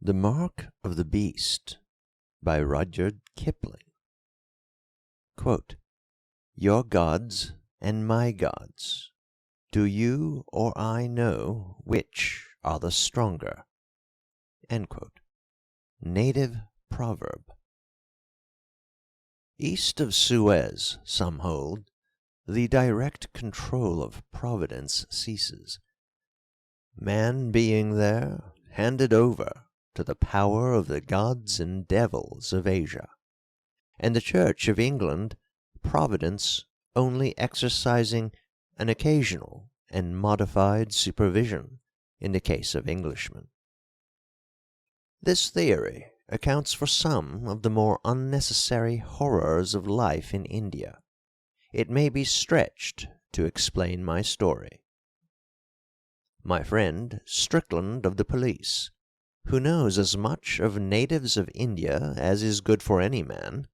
The Mark of the Beast by Rudyard Kipling. Quote, "Your gods and my gods, do you or I know which are the stronger?" End quote. Native Proverb. East of Suez, some hold, the direct control of Providence ceases. Man being there handed over to the power of the gods and devils of Asia, and the Church of England, Providence only exercising an occasional and modified supervision in the case of Englishmen. This theory accounts for some of the more unnecessary horrors of life in India. It may be stretched to explain my story. My friend Strickland of the police, who knows as much of natives of India as is good for any man,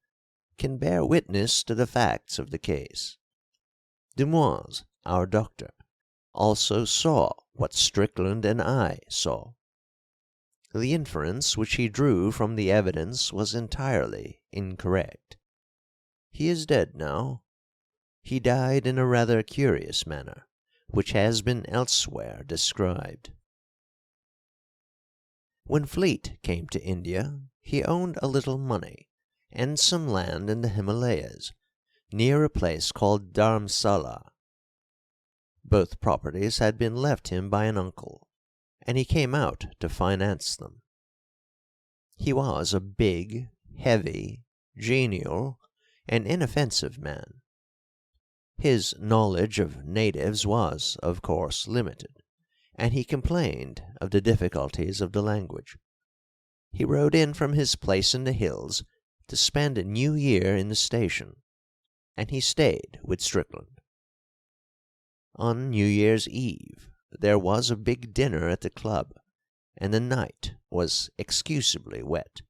can bear witness to the facts of the case. Dumoise, our doctor, also saw what Strickland and I saw. The inference which he drew from the evidence was entirely incorrect. He is dead now. He died in a rather curious manner, which has been elsewhere described. When Fleete came to India, he owned a little money and some land in the Himalayas, near a place called Dharamsala. Both properties had been left him by an uncle, and he came out to finance them. He was a big, heavy, genial, and inoffensive man. His knowledge of natives was, of course, limited, and he complained of the difficulties of the language. He rode in from his place in the hills to spend New Year in the station, and he stayed with Strickland. On New Year's Eve there was a big dinner at the club, and the night was excusably wet.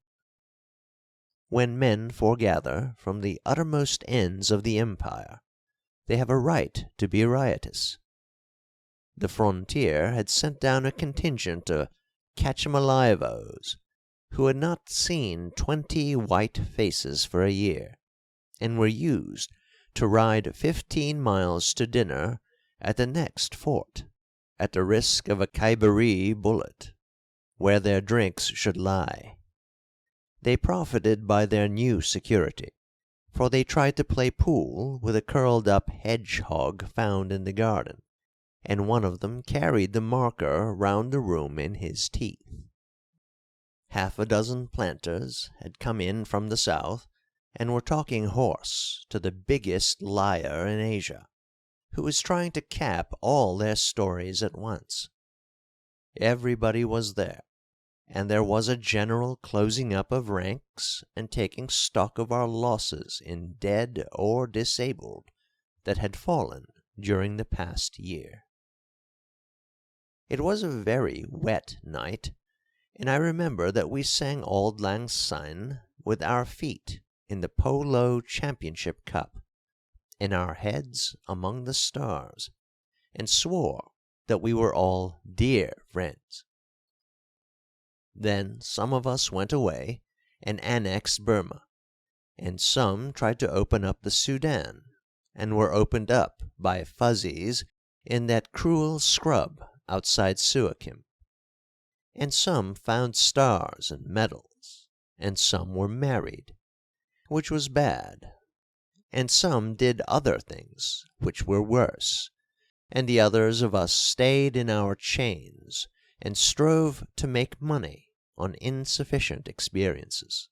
When men foregather from the uttermost ends of the empire, they have a right to be riotous. The frontier had sent down a contingent of catch-em-alive-os who had not seen 20 white faces for a year, and were used to ride 15 miles to dinner at the next fort, at the risk of a Khyberee bullet, where their drinks should lie. They profited by their new security, for they tried to play pool with a curled-up hedgehog found in the garden, and one of them carried the marker round the room in his teeth. Half a dozen planters had come in from the south, and were talking horse to the biggest liar in Asia, who was trying to cap all their stories at once. Everybody was there, and there was a general closing up of ranks and taking stock of our losses in dead or disabled that had fallen during the past year. It was a very wet night, and I remember that we sang Auld Lang Syne with our feet in the Polo Championship Cup, and our heads among the stars, and swore that we were all dear friends. Then some of us went away and annexed Burma, and some tried to open up the Sudan, and were opened up by Fuzzies in that cruel scrub outside Suakim, and some found stars and medals, and some were married, which was bad, and some did other things which were worse, and the others of us stayed in our chains and strove to make money on insufficient experiences.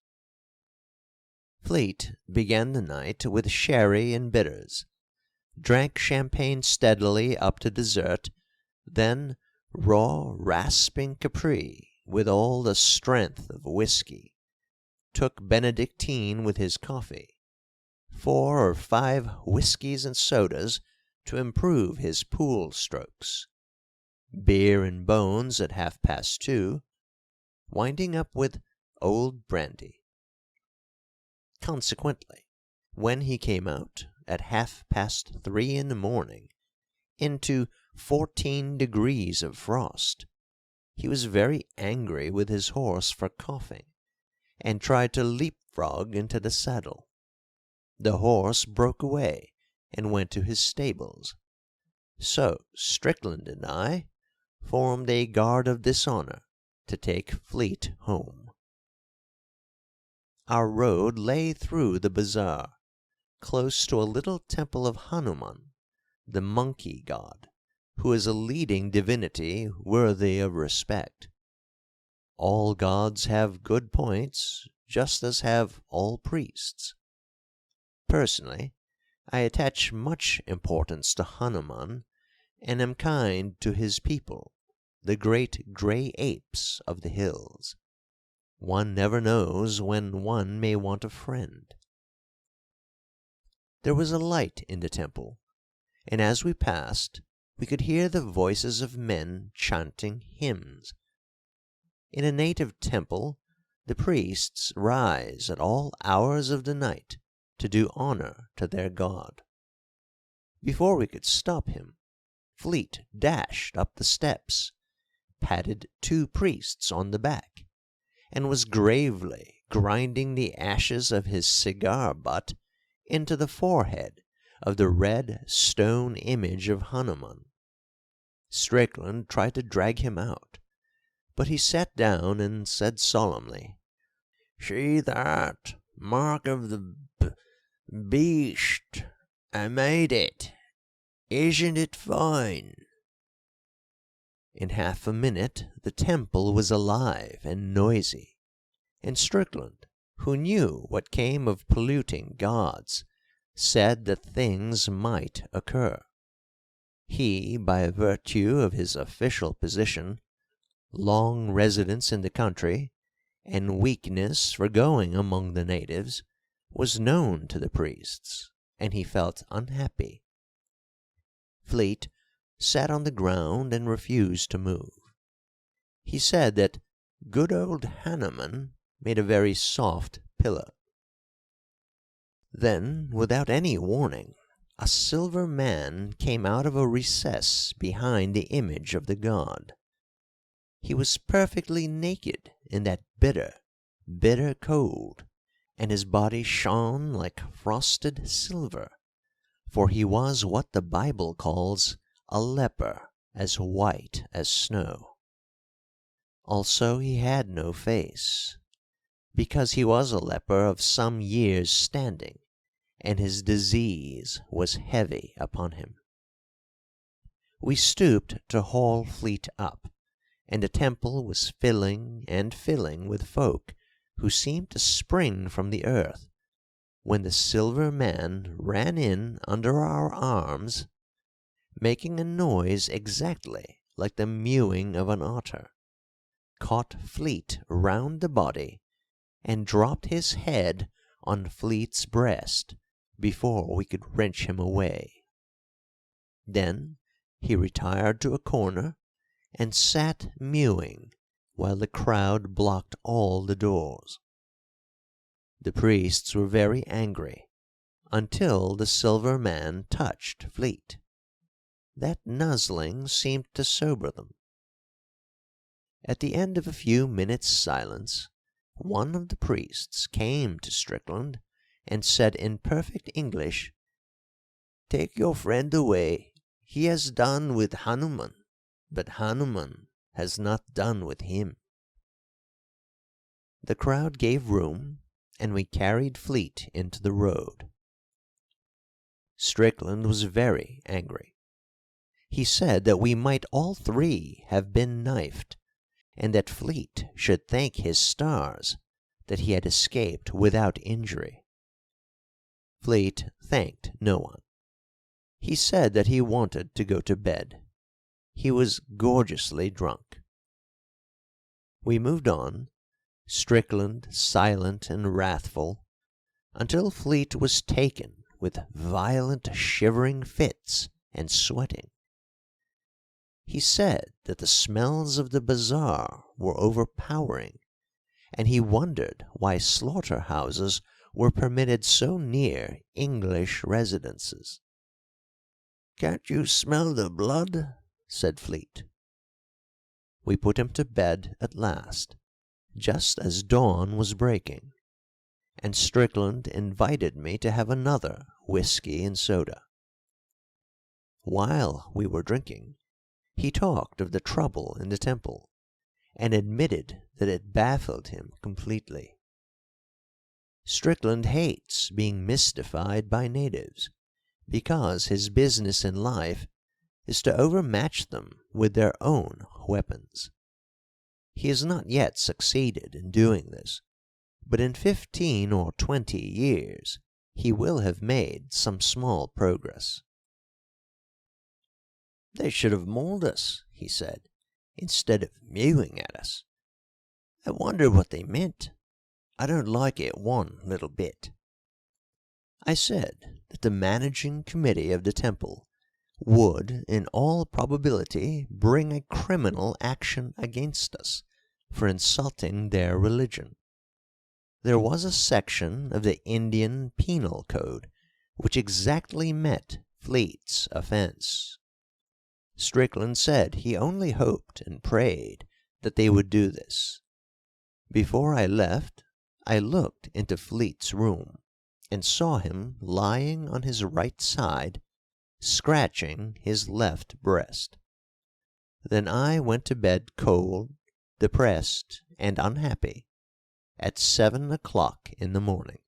Fleete began the night with sherry and bitters, drank champagne steadily up to dessert, then raw rasping Capri with all the strength of whiskey, took Benedictine with his coffee, 4 or 5 whiskies and sodas to improve his pool strokes, beer and bones at 2:30, winding up with old brandy. Consequently, when he came out at 3:30 in the morning into 14 degrees of frost, he was very angry with his horse for coughing, and tried to leapfrog into the saddle. The horse broke away and went to his stables. So Strickland and I formed a guard of dishonour to take Fleete home. Our road lay through the bazaar, close to a little temple of Hanuman, the monkey god, who is a leading divinity worthy of respect. All gods have good points, just as have all priests. Personally, I attach much importance to Hanuman, and am kind to his people, the great grey apes of the hills. One never knows when one may want a friend. There was a light in the temple, and as we passed, we could hear the voices of men chanting hymns. In a native temple, the priests rise at all hours of the night to do honour to their god. Before we could stop him, Fleete dashed up the steps, patted 2 priests on the back, and was gravely grinding the ashes of his cigar butt into the forehead of the red stone image of Hanuman. Strickland tried to drag him out, but he sat down and said solemnly, "See that mark of the beast? I made it. Isn't it fine?" In half a minute the temple was alive and noisy, and Strickland, who knew what came of polluting gods, said that things might occur. He, by virtue of his official position, long residence in the country, and weakness for going among the natives, was known to the priests, and he felt unhappy. Fleete sat on the ground and refused to move. He said that good old Hanuman made a very soft pillow. Then, without any warning, a silver man came out of a recess behind the image of the god. He was perfectly naked in that bitter, bitter cold, and his body shone like frosted silver, for he was what the Bible calls a leper, as white as snow. Also he had no face, because he was a leper of some years' standing, and his disease was heavy upon him. We stooped to haul Fleete up, and the temple was filling and filling with folk who seemed to spring from the earth, when the silver man ran in under our arms, making a noise exactly like the mewing of an otter, caught Fleete round the body, and dropped his head on Fleete's breast before we could wrench him away. Then he retired to a corner and sat mewing while the crowd blocked all the doors. The priests were very angry, until the silver man touched Fleete. That nuzzling seemed to sober them. At the end of a few minutes' silence, one of the priests came to Strickland and said in perfect English, "Take your friend away. He has done with Hanuman, but Hanuman has not done with him." The crowd gave room, and we carried Fleete into the road. Strickland was very angry. He said that we might all 3 have been knifed, and that Fleete should thank his stars that he had escaped without injury. Fleete thanked no one. He said that he wanted to go to bed. He was gorgeously drunk. We moved on, Strickland silent and wrathful, until Fleete was taken with violent shivering fits and sweating. He said that the smells of the bazaar were overpowering, and he wondered why slaughter-houses were permitted so near English residences. "Can't you smell the blood?" said Fleete. we put him to bed at last, just as dawn was breaking, and Strickland invited me to have another whiskey and soda. While we were drinking, he talked of the trouble in the temple, and admitted that it baffled him completely. Strickland hates being mystified by natives, because his business in life is to overmatch them with their own weapons. He has not yet succeeded in doing this, but in 15 or 20 years he will have made some small progress. "They should have mauled us," he said, "instead of mewing at us. I wonder what they meant. I don't like it one little bit." I said that the managing committee of the temple would in all probability bring a criminal action against us for insulting their religion. There was a section of the Indian Penal Code which exactly met Fleete's offence. Strickland said he only hoped and prayed that they would do this. Before I left, I looked into Fleete's room and saw him lying on his right side, scratching his left breast. Then I went to bed cold, depressed, and unhappy at 7 o'clock in the morning.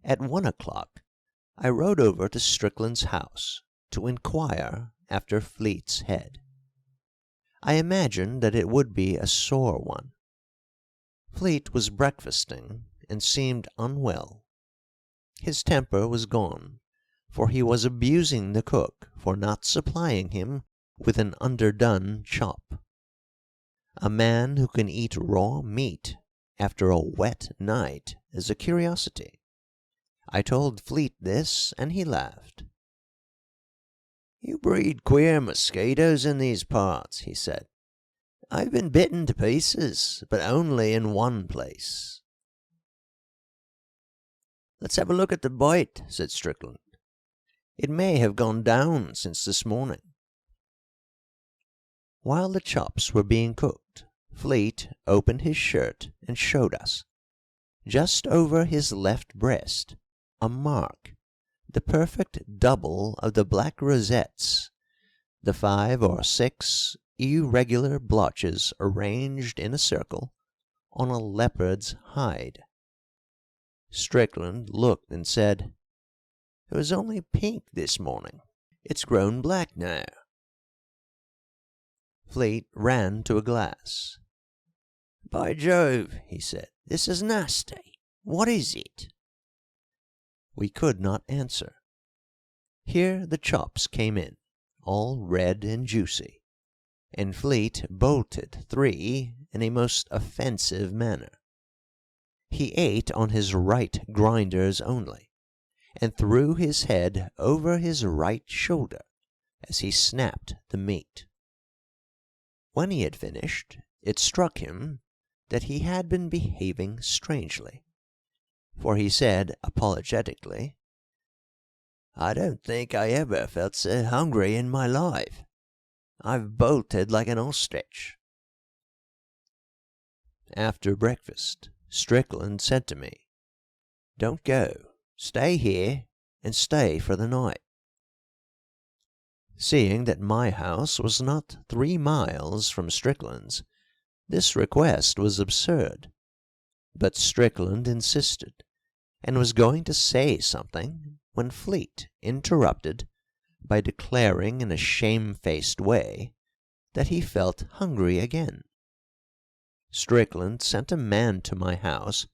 At 1 o'clock I rode over to Strickland's house to inquire after Fleete's head. I imagined that it would be a sore one. Fleete was breakfasting and seemed unwell. His temper was gone, for he was abusing the cook for not supplying him with an underdone chop. A man who can eat raw meat after a wet night is a curiosity. I told Fleete this, and he laughed. "You breed queer mosquitoes in these parts," he said. "I've been bitten to pieces, but only in one place." "Let's have a look at the bite," said Strickland. "It may have gone down since this morning." While the chops were being cooked, Fleete opened his shirt and showed us, just over his left breast, a mark, the perfect double of the black rosettes, the 5 or 6 irregular blotches arranged in a circle on a leopard's hide. Strickland looked and said, "It was only pink this morning. It's grown black now." Fleete ran to a glass. "By Jove," he said, "this is nasty. What is it?" We could not answer. Here the chops came in, all red and juicy, and Fleete bolted 3 in a most offensive manner. He ate on his right grinders only, and threw his head over his right shoulder as he snapped the meat. When he had finished, it struck him that he had been behaving strangely, for he said apologetically, "I don't think I ever felt so hungry in my life. I've bolted like an ostrich." After breakfast, Strickland said to me, "Don't go. Stay here, and stay for the night." Seeing that my house was not 3 miles from Strickland's, this request was absurd. But Strickland insisted, and was going to say something when Fleete interrupted by declaring in a shamefaced way that he felt hungry again. Strickland sent a man to my house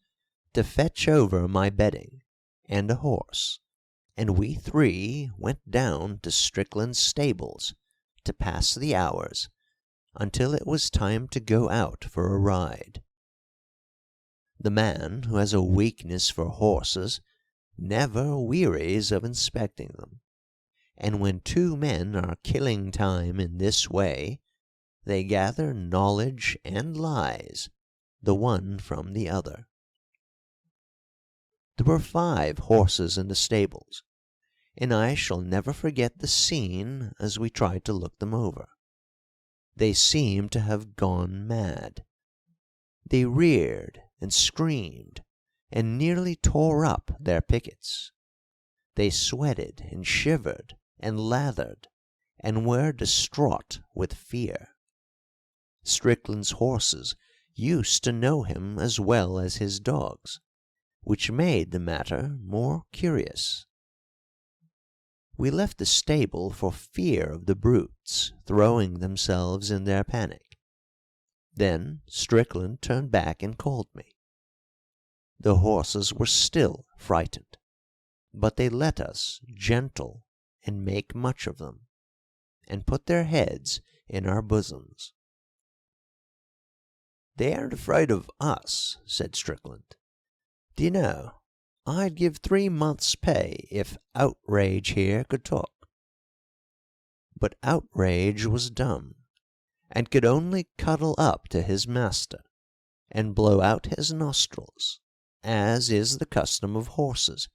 to fetch over my bedding and a horse, and we 3 went down to Strickland's stables to pass the hours until it was time to go out for a ride. The man who has a weakness for horses never wearies of inspecting them, and when 2 men are killing time in this way, they gather knowledge and lies, the one from the other. There were 5 horses in the stables, and I shall never forget the scene as we tried to look them over. They seemed to have gone mad. They reared and screamed and nearly tore up their pickets. They sweated and shivered and lathered and were distraught with fear. Strickland's horses used to know him as well as his dogs, which made the matter more curious. We left the stable for fear of the brutes throwing themselves in their panic. Then Strickland turned back and called me. The horses were still frightened, but they let us gentle and make much of them, and put their heads in our bosoms. "They aren't afraid of us," said Strickland. "Do you know, I'd give 3 months' pay if Outrage here could talk." But Outrage was dumb, and could only cuddle up to his master, and blow out his nostrils, as is the custom of horses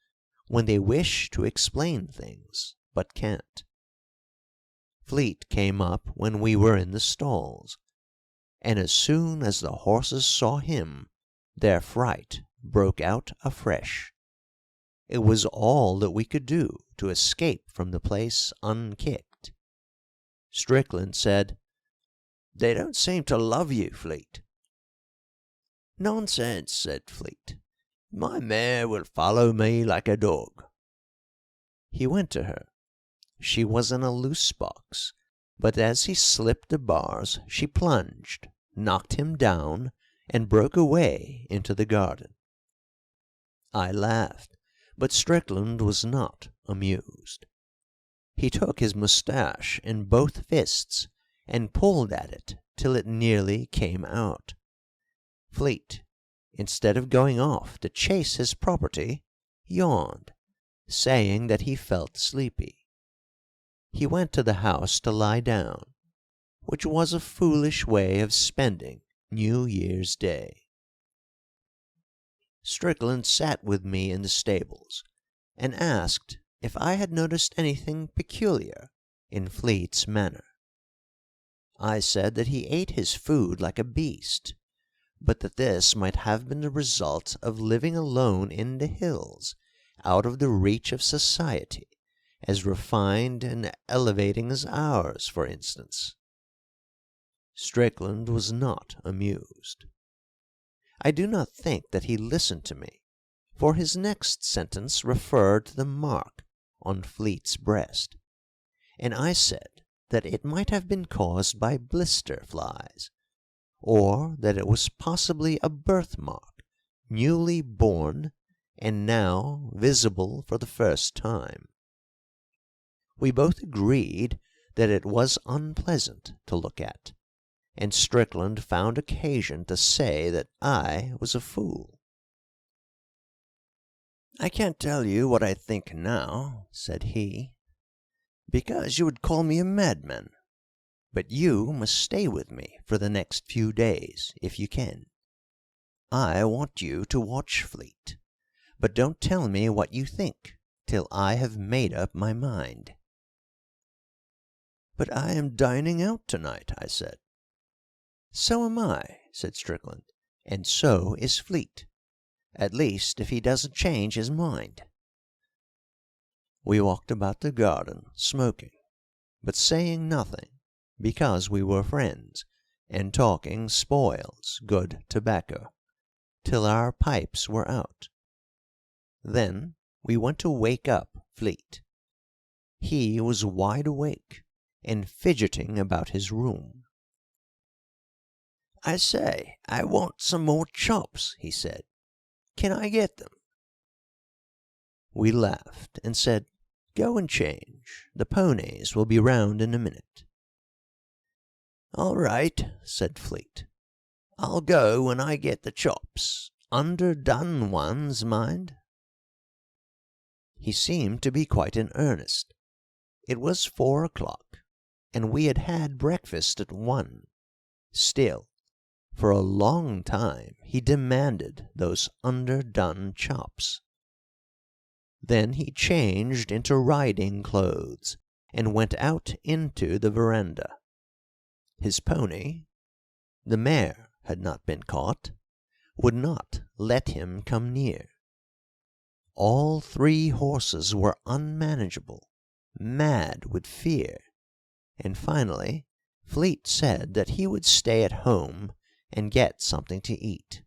when they wish to explain things, but can't. Fleete came up when we were in the stalls, and as soon as the horses saw him, their fright broke out afresh. It was all that we could do to escape from the place unkicked. Strickland said, "They don't seem to love you, Fleete." "Nonsense," said Fleete. "My mare will follow me like a dog." He went to her. She was in a loose box, but as he slipped the bars she plunged, knocked him down, and broke away into the garden. I laughed, but Strickland was not amused. He took his moustache in both fists and pulled at it till it nearly came out. Fleete, instead of going off to chase his property, yawned, saying that he felt sleepy. He went to the house to lie down, which was a foolish way of spending New Year's Day. Strickland sat with me in the stables, and asked if I had noticed anything peculiar in Fleete's manner. I said that he ate his food like a beast, but that this might have been the result of living alone in the hills, out of the reach of society, as refined and elevating as ours, for instance. Strickland was not amused. I do not think that he listened to me, for his next sentence referred to the mark on Fleete's breast, and I said that it might have been caused by blister flies, or that it was possibly a birthmark, newly born and now visible for the first time. We both agreed that it was unpleasant to look at, and Strickland found occasion to say that I was a fool. "I can't tell you what I think now," said he, "because you would call me a madman. But you must stay with me for the next few days, if you can. I want you to watch Fleete, but don't tell me what you think till I have made up my mind." "But I am dining out tonight," I said. "So am I," said Strickland, "and so is Fleete. At least, if he doesn't change his mind." We walked about the garden, smoking, but saying nothing, because we were friends, and talking spoils good tobacco, till our pipes were out. Then we went to wake up Fleete. He was wide awake, and fidgeting about his room. "I say, I want some more chops," he said. "Can I get them?" We laughed, and said, "Go and change. The ponies will be round in a minute." "All right," said Fleete. "I'll go when I get the chops. Underdone ones, mind." He seemed to be quite in earnest. It was 4 o'clock, and we had had breakfast at 1. Still, for a long time he demanded those underdone chops. Then he changed into riding clothes, and went out into the veranda. His pony, the mare had not been caught, would not let him come near. All 3 horses were unmanageable, mad with fear, and finally Fleete said that he would stay at home and get something to eat.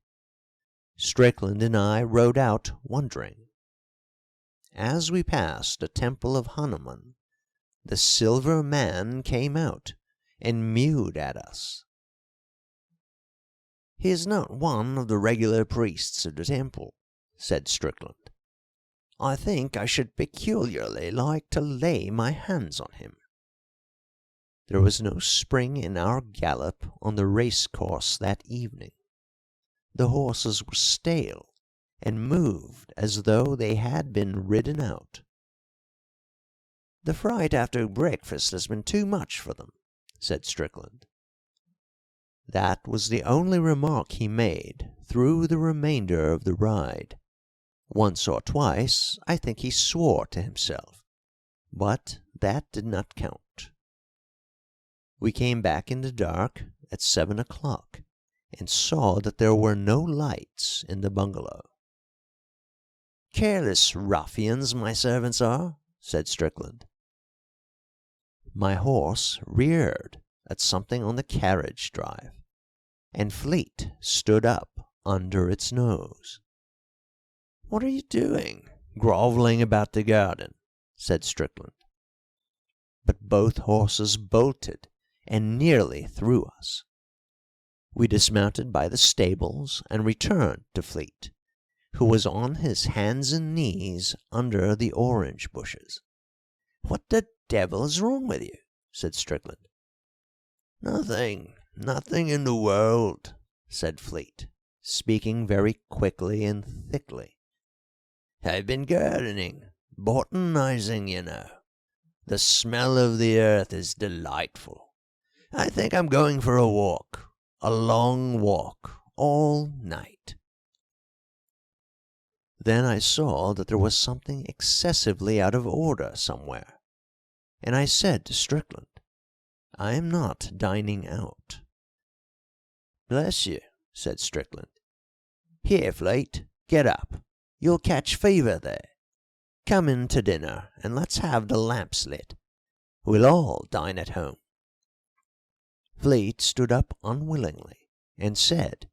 Strickland and I rode out wondering. As we passed the temple of Hanuman, the silver man came out and mewed at us. "He is not one of the regular priests of the temple," said Strickland. "I think I should peculiarly like to lay my hands on him." There was no spring in our gallop on the race-course that evening. The horses were stale and moved as though they had been ridden out. "The fright after breakfast has been too much for them," said Strickland. That was the only remark he made through the remainder of the ride. Once or twice I think he swore to himself, but that did not count. We came back in the dark at 7 o'clock and saw that there were no lights in the bungalow. "Careless ruffians my servants are," said Strickland. My horse reared at something on the carriage drive, and Fleete stood up under its nose. "What are you doing, grovelling about the garden?" said Strickland. But both horses bolted and nearly threw us. We dismounted by the stables and returned to Fleete, who was on his hands and knees under the orange bushes. "What the devil is wrong with you?" said Strickland. Nothing in the world," said Fleete, speaking very quickly and thickly. "I've been gardening, botanizing, you know. The smell of the earth is delightful. I think I'm going for a walk, a long walk, all night." Then I saw that there was something excessively out of order somewhere, and I said to Strickland, "I am not dining out." "Bless you," said Strickland. "Here, Fleete, get up. You'll catch fever there. Come in to dinner, and let's have the lamps lit. We'll all dine at home." Fleete stood up unwillingly, and said,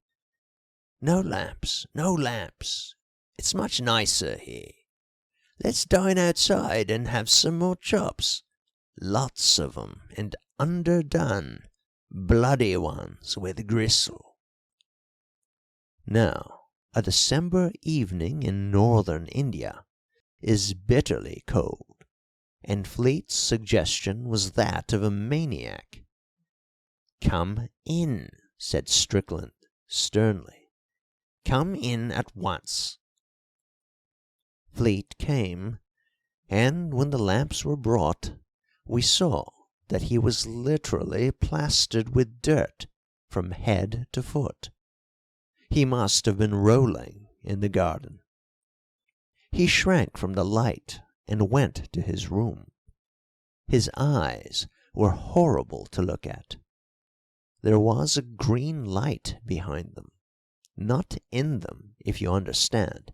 "No lamps, no lamps. It's much nicer here. Let's dine outside and have some more chops. Lots of 'em, and underdone, bloody ones with gristle." Now, a December evening in northern India is bitterly cold, and Fleete's suggestion was that of a maniac. "Come in," said Strickland sternly. "Come in at once." Fleete came, and when the lamps were brought, we saw that he was literally plastered with dirt from head to foot. He must have been rolling in the garden. He shrank from the light and went to his room. His eyes were horrible to look at. There was a green light behind them, not in them, if you understand,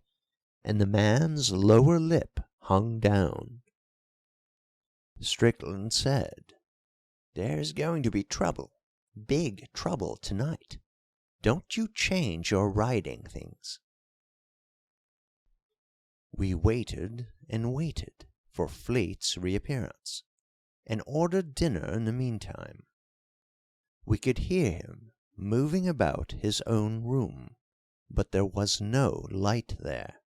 and the man's lower lip hung down. Strickland said, "There's going to be trouble, big trouble tonight. Don't you change your riding things." We waited and waited for Fleete's reappearance, and ordered dinner in the meantime. We could hear him moving about his own room, but there was no light there.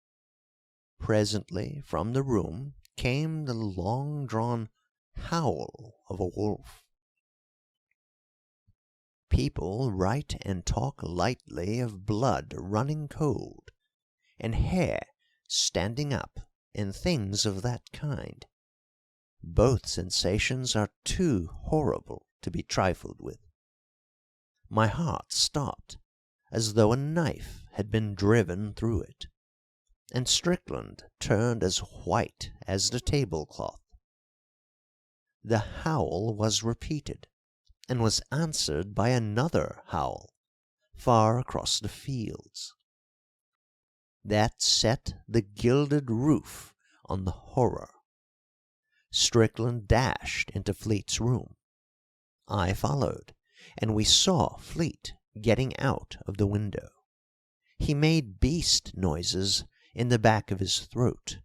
Presently from the room came the long-drawn howl of a wolf. People write and talk lightly of blood running cold, and hair standing up, and things of that kind. Both sensations are too horrible to be trifled with. My heart stopped, as though a knife had been driven through it, and Strickland turned as white as the tablecloth. The howl was repeated, and was answered by another howl, far across the fields. That set the gilded roof on the horror. Strickland dashed into Fleete's room. I followed, and we saw Fleete getting out of the window. He made beast noises in the back of his throat.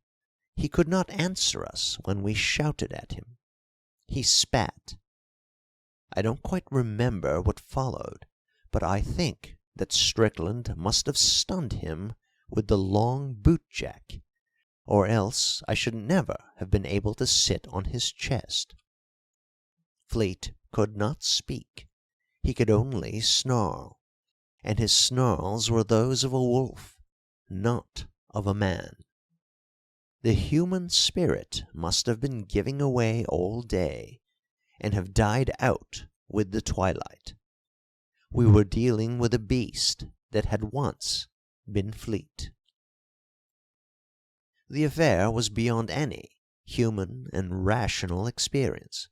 He could not answer us when we shouted at him. He spat. I don't quite remember what followed, but I think that Strickland must have stunned him with the long boot-jack, or else I should never have been able to sit on his chest. Fleete could not speak. He could only snarl, and his snarls were those of a wolf, not of a man. The human spirit must have been giving away all day, and have died out with the twilight. We were dealing with a beast that had once been Fleete. The affair was beyond any human and rational experience.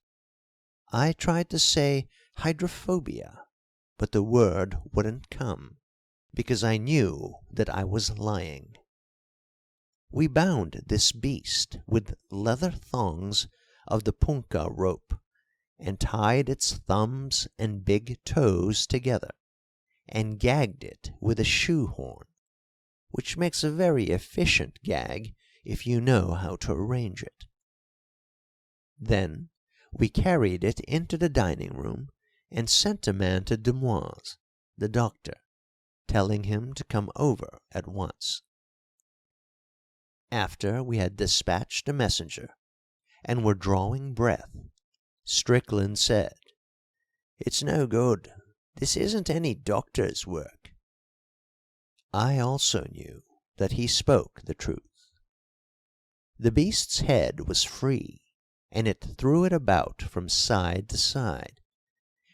I tried to say hydrophobia, but the word wouldn't come, because I knew that I was lying. We bound this beast with leather thongs of the punkah rope, and tied its thumbs and big toes together, and gagged it with a shoe-horn, which makes a very efficient gag if you know how to arrange it. Then we carried it into the dining-room and sent a man to Dumoise, the doctor, telling him to come over at once. After we had dispatched the messenger, and were drawing breath, Strickland said, "It's no good. This isn't any doctor's work." I also knew that he spoke the truth. The beast's head was free, and it threw it about from side to side.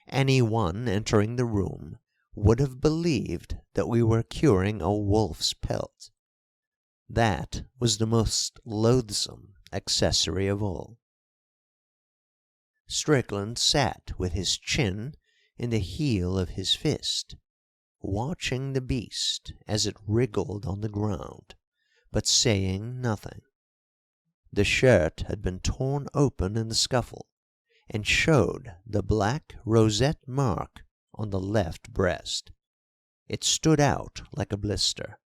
Any one entering the room would have believed that we were curing a wolf's pelt. That was the most loathsome accessory of all. Strickland sat with his chin in the heel of his fist, watching the beast as it wriggled on the ground, but saying nothing. The shirt had been torn open in the scuffle, and showed the black rosette mark on the left breast. It stood out like a blister.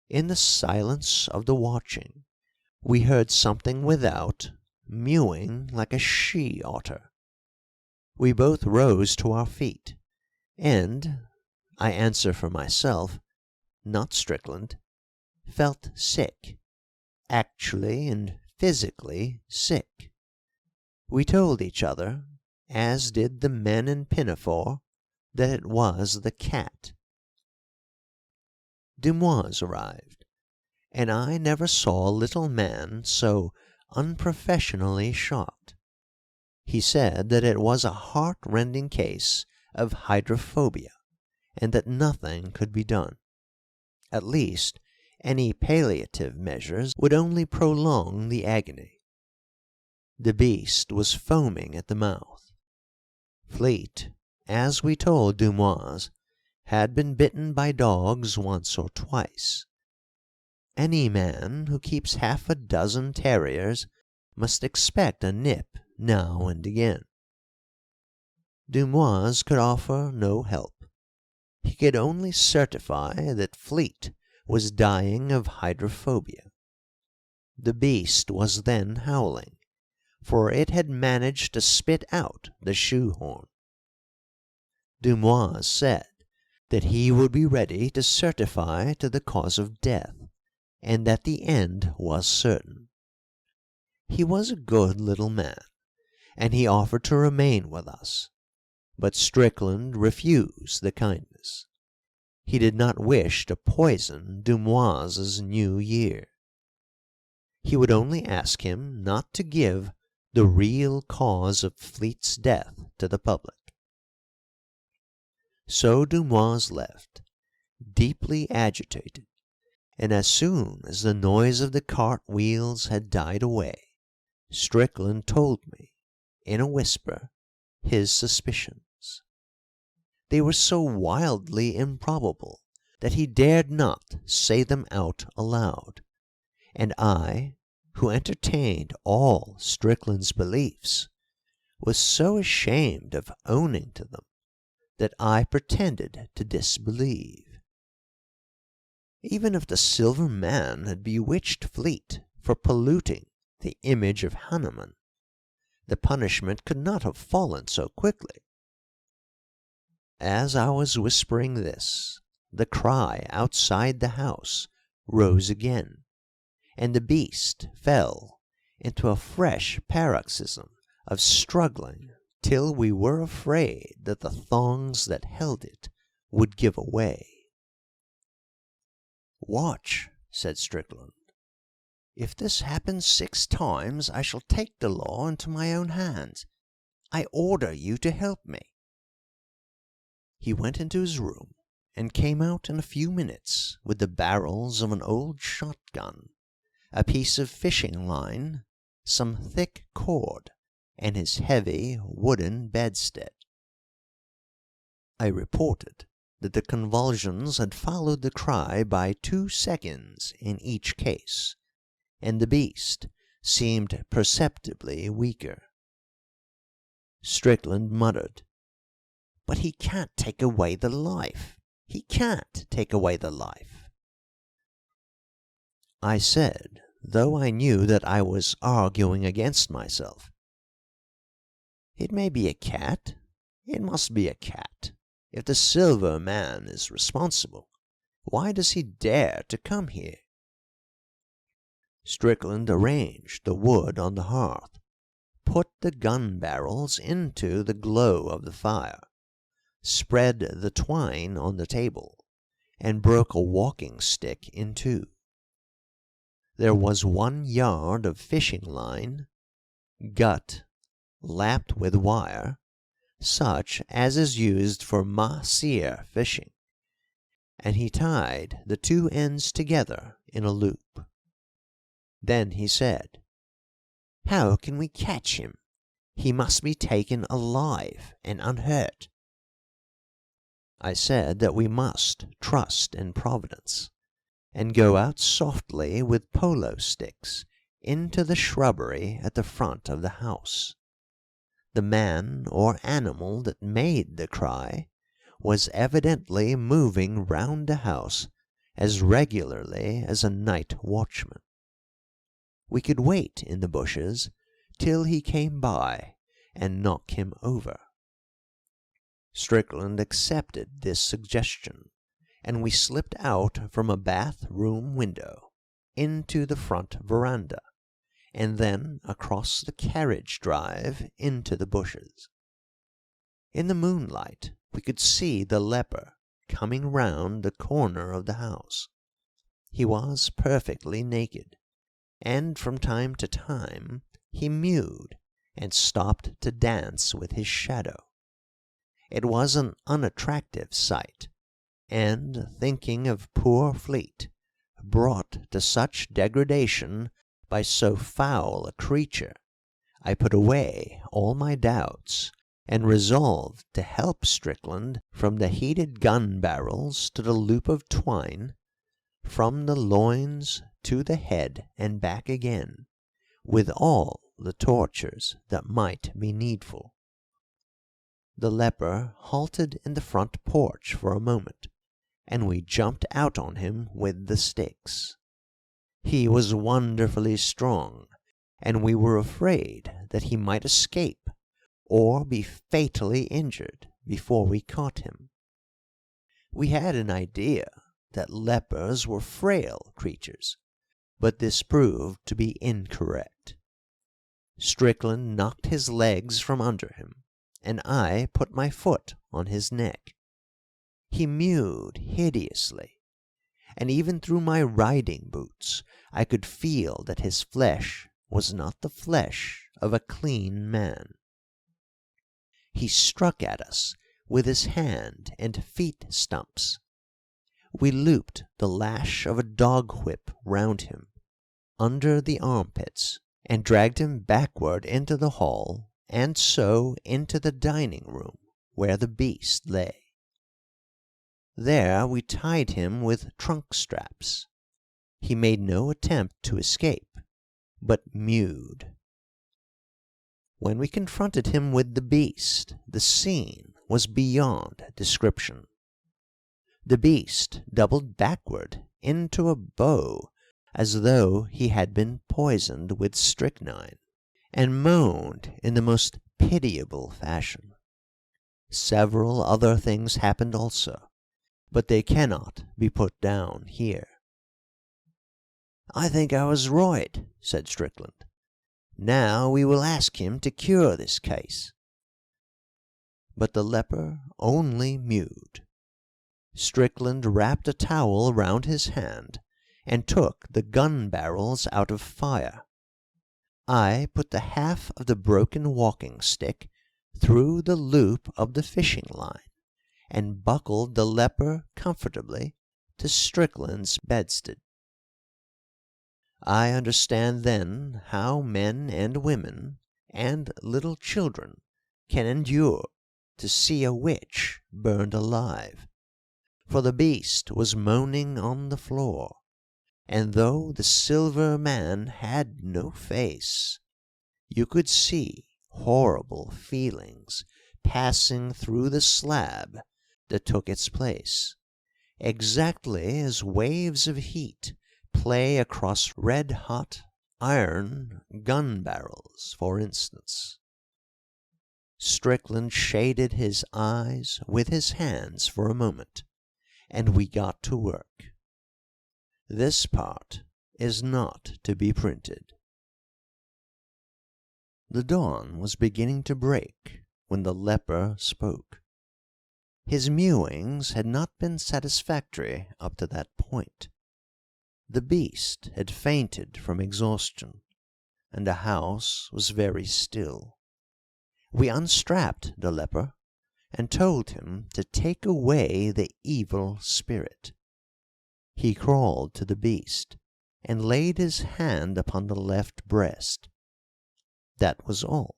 In the silence of the watching, we heard something without mewing like a she-otter. We both rose to our feet, and, I answer for myself, not Strickland, felt sick, actually and physically sick. We told each other, as did the men in Pinafore, that it was the cat. Dumoise arrived, and I never saw a little man so unprofessionally shocked. He said that it was a heart-rending case of hydrophobia, and that nothing could be done. At least, any palliative measures would only prolong the agony. The beast was foaming at the mouth. Fleete, as we told Dumoise, had been bitten by dogs once or twice. Any man who keeps half a dozen terriers must expect a nip now and again. Dumoise could offer no help. He could only certify that Fleete was dying of hydrophobia. The beast was then howling, for it had managed to spit out the shoe-horn. Dumoise said that he would be ready to certify to the cause of death, and that the end was certain. He was a good little man, and he offered to remain with us, but Strickland refused the kindness. He did not wish to poison Dumoise's new year. He would only ask him not to give the real cause of Fleete's death to the public. So Dumoise left, deeply agitated, and as soon as the noise of the cart wheels had died away, Strickland told me, in a whisper, his suspicions. They were so wildly improbable that he dared not say them out aloud, and I, who entertained all Strickland's beliefs, was so ashamed of owning to them that I pretended to disbelieve. Even if the Silver Man had bewitched Fleete for polluting the image of Hanuman, the punishment could not have fallen so quickly. As I was whispering this, the cry outside the house rose again, and the beast fell into a fresh paroxysm of struggling till we were afraid that the thongs that held it would give away. "Watch," said Strickland. "If this happens 6 times, I shall take the law into my own hands. I order you to help me." He went into his room and came out in a few minutes with the barrels of an old shotgun, a piece of fishing line, some thick cord, and his heavy wooden bedstead. I reported that the convulsions had followed the cry by 2 seconds in each case, and the beast seemed perceptibly weaker. Strickland muttered, "But he can't take away the life. He can't take away the life." I said, though I knew that I was arguing against myself, "It may be a cat. It must be a cat. If the Silver Man is responsible, why does he dare to come here?" Strickland arranged the wood on the hearth, put the gun barrels into the glow of the fire, spread the twine on the table, and broke a walking stick in 2. There was 1 yard of fishing line, gut, lapped with wire, such as is used for mahseer fishing, and he tied the 2 ends together in a loop. Then he said, "How can we catch him? He must be taken alive and unhurt." I said that we must trust in Providence, and go out softly with polo sticks into the shrubbery at the front of the house. The man or animal that made the cry was evidently moving round the house as regularly as a night watchman. We could wait in the bushes till he came by and knock him over. Strickland accepted this suggestion, and we slipped out from a bath-room window into the front veranda, and then across the carriage drive into the bushes. In the moonlight we could see the leper coming round the corner of the house. He was perfectly naked, and from time to time he mewed and stopped to dance with his shadow. It was an unattractive sight, and, thinking of poor Fleete, brought to such degradation by so foul a creature, I put away all my doubts, and resolved to help Strickland from the heated gun barrels to the loop of twine, from the loins to the head and back again, with all the tortures that might be needful. The leper halted in the front porch for a moment, and we jumped out on him with the sticks. He was wonderfully strong, and we were afraid that he might escape or be fatally injured before we caught him. We had an idea that lepers were frail creatures, but this proved to be incorrect. Strickland knocked his legs from under him, and I put my foot on his neck. He mewed hideously, and even through my riding boots I could feel that his flesh was not the flesh of a clean man. He struck at us with his hand and feet stumps. We looped the lash of a dog whip round him, under the armpits, and dragged him backward into the hall and so into the dining room where the beast lay. There we tied him with trunk straps. He made no attempt to escape, but mewed. When we confronted him with the beast, the scene was beyond description. The beast doubled backward into a bow as though he had been poisoned with strychnine, and moaned in the most pitiable fashion. Several other things happened also, but they cannot be put down here. "I think I was right," said Strickland. "Now we will ask him to cure this case." But the leper only mewed. Strickland wrapped a towel round his hand and took the gun barrels out of fire. I put the half of the broken walking stick through the loop of the fishing line, and buckled the leper comfortably to Strickland's bedstead. I understand then how men and women and little children can endure to see a witch burned alive, for the beast was moaning on the floor, and though the silver man had no face, you could see horrible feelings passing through the slab that took its place, exactly as waves of heat play across red-hot iron gun-barrels, for instance. Strickland shaded his eyes with his hands for a moment, and we got to work. This part is not to be printed. The dawn was beginning to break when the leper spoke. His mewings had not been satisfactory up to that point. The beast had fainted from exhaustion, and the house was very still. We unstrapped the leper and told him to take away the evil spirit. He crawled to the beast and laid his hand upon the left breast. That was all.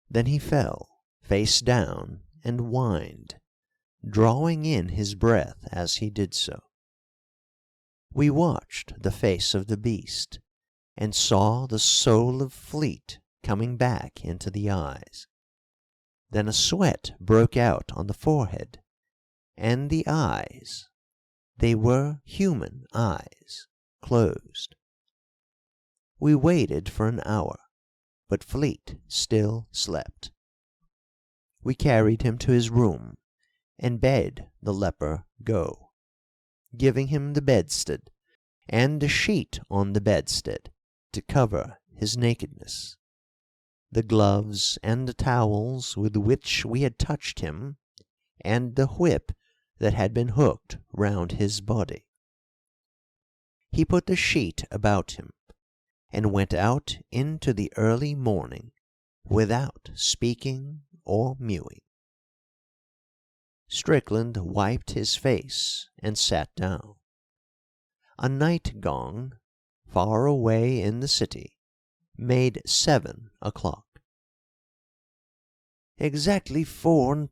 Then he fell, face down, and whined, drawing in his breath as he did so. We watched the face of the beast, and saw the soul of Fleete coming back into the eyes. Then a sweat broke out on the forehead, and the eyes, they were human eyes, closed. We waited for an hour, but Fleete still slept. We carried him to his room, and bade the leper go, giving him the bedstead and the sheet on the bedstead to cover his nakedness. The gloves and the towels with which we had touched him, and the whip that had been hooked round his body. He put the sheet about him, and went out into the early morning without speaking or mewing. Strickland wiped his face and sat down. A night gong, far away in the city, made 7 o'clock. "Exactly 24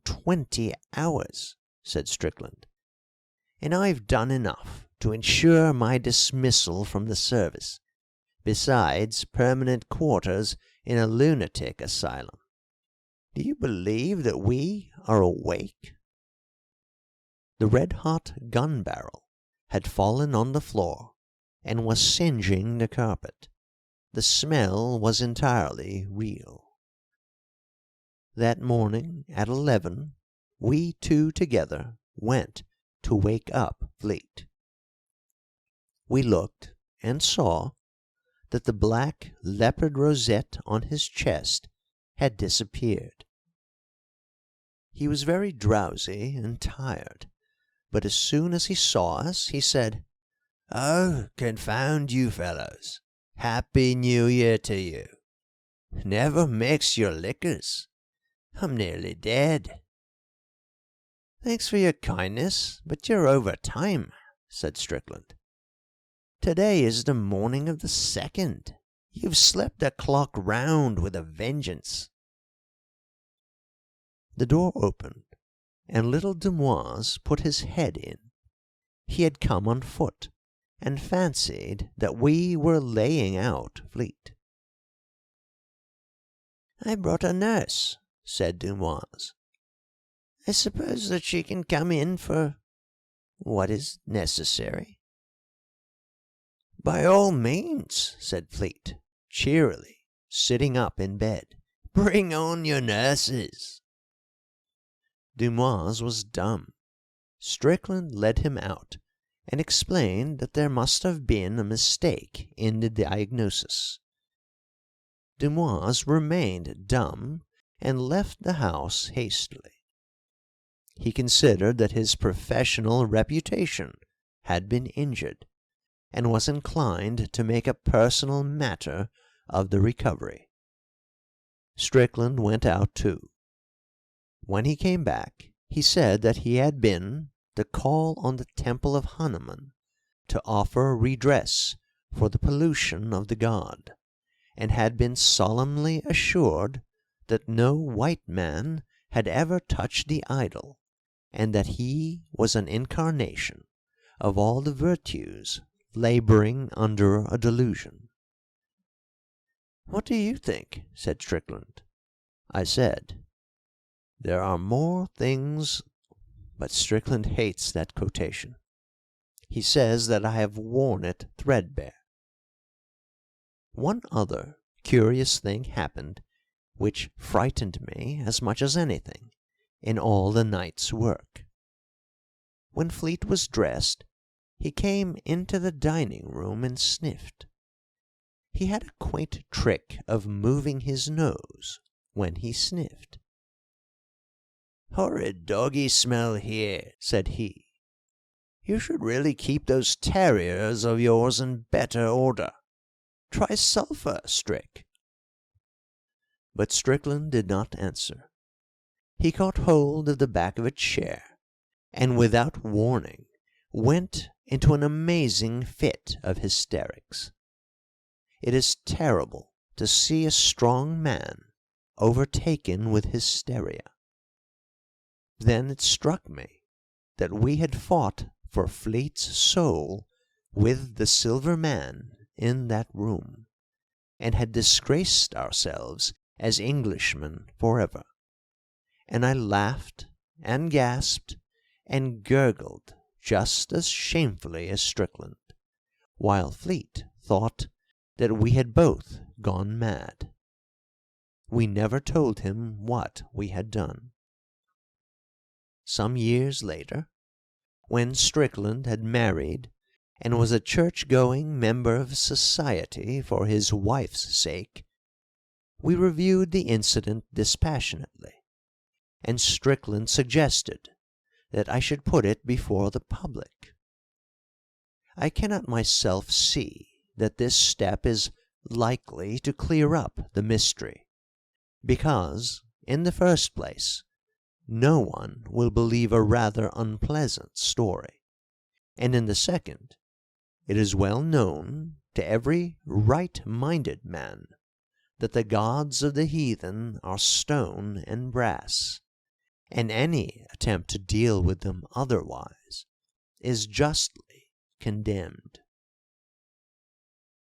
hours," said Strickland, "and I've done enough to ensure my dismissal from the service, besides permanent quarters in a lunatic asylum. Do you believe that we are awake?" The red-hot gun-barrel had fallen on the floor and was singeing the carpet. The smell was entirely real. That morning at 11, we two together went to wake up Fleete. We looked and saw that the black leopard rosette on his chest had disappeared. He was very drowsy and tired, but as soon as he saw us, he said, "Oh, confound you fellows! Happy New Year to you! Never mix your liquors. I'm nearly dead." "Thanks for your kindness, but you're over time," said Strickland. "Today is the morning of the 2nd. You've slept the clock round with a vengeance. the door opened, and little Dumoise put his head in. He had come on foot, and fancied that we were laying out Fleete. "I brought a nurse," said Dumoise. "I suppose that she can come in for what is necessary." "By all means," said Fleete, cheerily, sitting up in bed. "Bring on your nurses." Dumoise was dumb. Strickland led him out, and explained that there must have been a mistake in the diagnosis. Dumoise remained dumb, and left the house hastily. He considered that his professional reputation had been injured, and was inclined to make a personal matter of the recovery. Strickland went out too. When he came back, he said that he had been to call on the temple of Hanuman to offer redress for the pollution of the god, and had been solemnly assured that no white man had ever touched the idol, and that he was an incarnation of all the virtues labouring under a delusion. "What do you think?" said Strickland. I said, "There are more things," but Strickland hates that quotation. He says that I have worn it threadbare. One other curious thing happened which frightened me as much as anything in all the night's work. When Fleete was dressed, he came into the dining-room and sniffed. He had a quaint trick of moving his nose when he sniffed. "Horrid doggy smell here," said he. "You should really keep those terriers of yours in better order. Try sulphur, Strick." But Strickland did not answer. He caught hold of the back of a chair, and without warning went into an amazing fit of hysterics. It is terrible to see a strong man overtaken with hysteria. Then it struck me that we had fought for Fleete's soul with the Silver Man in that room, and had disgraced ourselves as Englishmen forever, and I laughed and gasped and gurgled just as shamefully as Strickland, while Fleete thought that we had both gone mad. We never told him what we had done. Some years later, when Strickland had married and was a church-going member of society for his wife's sake, we reviewed the incident dispassionately, and Strickland suggested that I should put it before the public. I cannot myself see that this step is likely to clear up the mystery, because, in the first place, no one will believe a rather unpleasant story, and in the second, it is well known to every right-minded man that the gods of the heathen are stone and brass, and any attempt to deal with them otherwise is justly condemned.